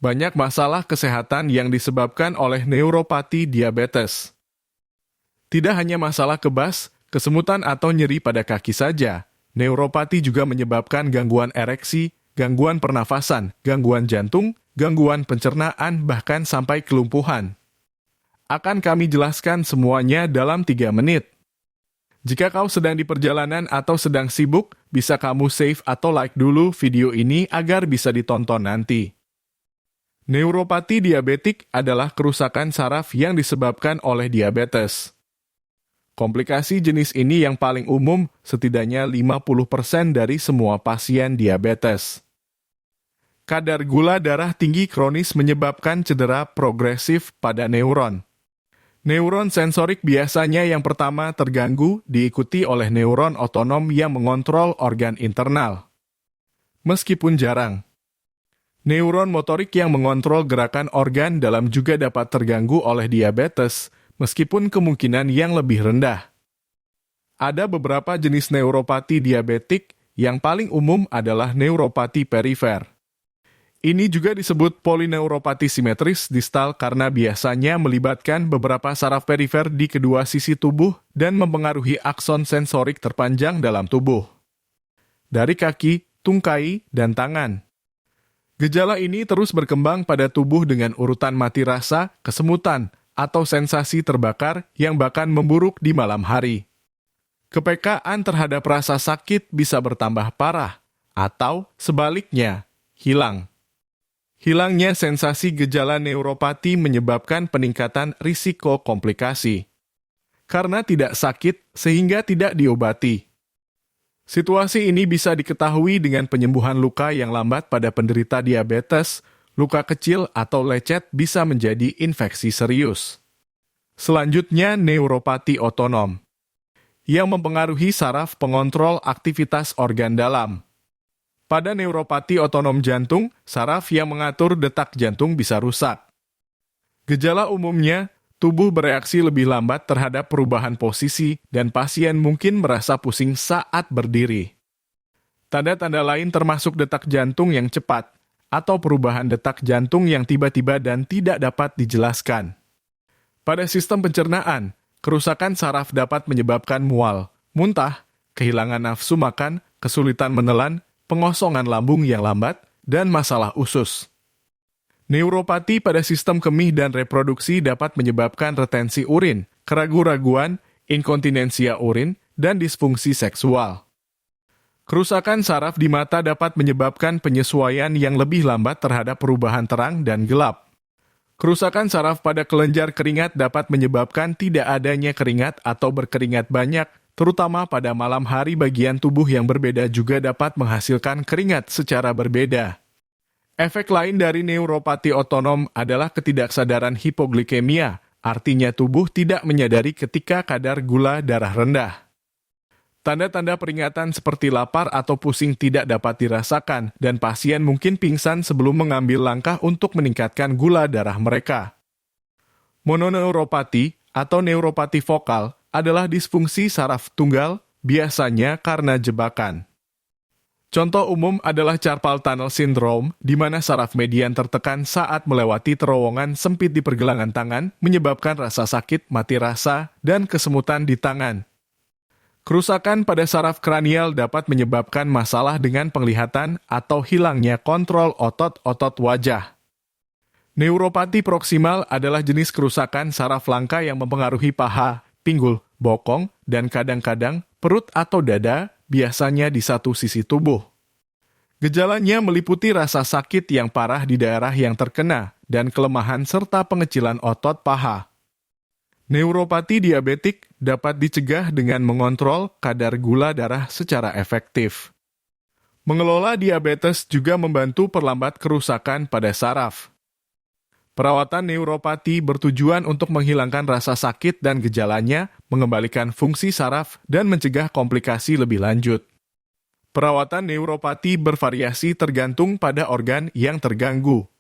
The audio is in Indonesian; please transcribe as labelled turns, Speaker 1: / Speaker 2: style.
Speaker 1: Banyak masalah kesehatan yang disebabkan oleh neuropati diabetes. Tidak hanya masalah kebas, kesemutan atau nyeri pada kaki saja, neuropati juga menyebabkan gangguan ereksi, gangguan pernafasan, gangguan jantung, gangguan pencernaan, bahkan sampai kelumpuhan. Akan kami jelaskan semuanya dalam 3 menit. Jika kau sedang di perjalanan atau sedang sibuk, bisa kamu save atau like dulu video ini agar bisa ditonton nanti. Neuropati diabetik adalah kerusakan saraf yang disebabkan oleh diabetes. Komplikasi jenis ini yang paling umum, setidaknya 50% dari semua pasien diabetes. Kadar gula darah tinggi kronis menyebabkan cedera progresif pada neuron. Neuron sensorik biasanya yang pertama terganggu, diikuti oleh neuron otonom yang mengontrol organ internal. Meskipun jarang, neuron motorik yang mengontrol gerakan organ dalam juga dapat terganggu oleh diabetes, meskipun kemungkinan yang lebih rendah. Ada beberapa jenis neuropati diabetik, yang paling umum adalah neuropati perifer. Ini juga disebut polineuropati simetris distal karena biasanya melibatkan beberapa saraf perifer di kedua sisi tubuh dan mempengaruhi akson sensorik terpanjang dalam tubuh. Dari kaki, tungkai, dan tangan. Gejala ini terus berkembang pada tubuh dengan urutan mati rasa, kesemutan, atau sensasi terbakar yang bahkan memburuk di malam hari. Kepekaan terhadap rasa sakit bisa bertambah parah, atau sebaliknya, hilang. Hilangnya sensasi gejala neuropati menyebabkan peningkatan risiko komplikasi. Karena tidak sakit, sehingga tidak diobati. Situasi ini bisa diketahui dengan penyembuhan luka yang lambat pada penderita diabetes, luka kecil atau lecet bisa menjadi infeksi serius. Selanjutnya, neuropati otonom, yang mempengaruhi saraf pengontrol aktivitas organ dalam. Pada neuropati otonom jantung, saraf yang mengatur detak jantung bisa rusak. Gejala umumnya, tubuh bereaksi lebih lambat terhadap perubahan posisi dan pasien mungkin merasa pusing saat berdiri. Tanda-tanda lain termasuk detak jantung yang cepat atau perubahan detak jantung yang tiba-tiba dan tidak dapat dijelaskan. Pada sistem pencernaan, kerusakan saraf dapat menyebabkan mual, muntah, kehilangan nafsu makan, kesulitan menelan, pengosongan lambung yang lambat, dan masalah usus. Neuropati pada sistem kemih dan reproduksi dapat menyebabkan retensi urin, keraguan-raguan, inkontinensia urin, dan disfungsi seksual. Kerusakan saraf di mata dapat menyebabkan penyesuaian yang lebih lambat terhadap perubahan terang dan gelap. Kerusakan saraf pada kelenjar keringat dapat menyebabkan tidak adanya keringat atau berkeringat banyak, terutama pada malam hari. Bagian tubuh yang berbeda juga dapat menghasilkan keringat secara berbeda. Efek lain dari neuropati otonom adalah ketidaksadaran hipoglikemia, artinya tubuh tidak menyadari ketika kadar gula darah rendah. Tanda-tanda peringatan seperti lapar atau pusing tidak dapat dirasakan, dan pasien mungkin pingsan sebelum mengambil langkah untuk meningkatkan gula darah mereka. Mononeuropati atau neuropati vokal adalah disfungsi saraf tunggal, biasanya karena jebakan. Contoh umum adalah carpal tunnel syndrome, di mana saraf median tertekan saat melewati terowongan sempit di pergelangan tangan, menyebabkan rasa sakit, mati rasa, dan kesemutan di tangan. Kerusakan pada saraf kranial dapat menyebabkan masalah dengan penglihatan atau hilangnya kontrol otot-otot wajah. Neuropati proksimal adalah jenis kerusakan saraf langka yang mempengaruhi paha, pinggul, bokong, dan kadang-kadang perut atau dada, biasanya di satu sisi tubuh. Gejalanya meliputi rasa sakit yang parah di daerah yang terkena dan kelemahan serta pengecilan otot paha. Neuropati diabetik dapat dicegah dengan mengontrol kadar gula darah secara efektif. Mengelola diabetes juga membantu perlambat kerusakan pada saraf. Perawatan neuropati bertujuan untuk menghilangkan rasa sakit dan gejalanya, mengembalikan fungsi saraf, dan mencegah komplikasi lebih lanjut. Perawatan neuropati bervariasi tergantung pada organ yang terganggu.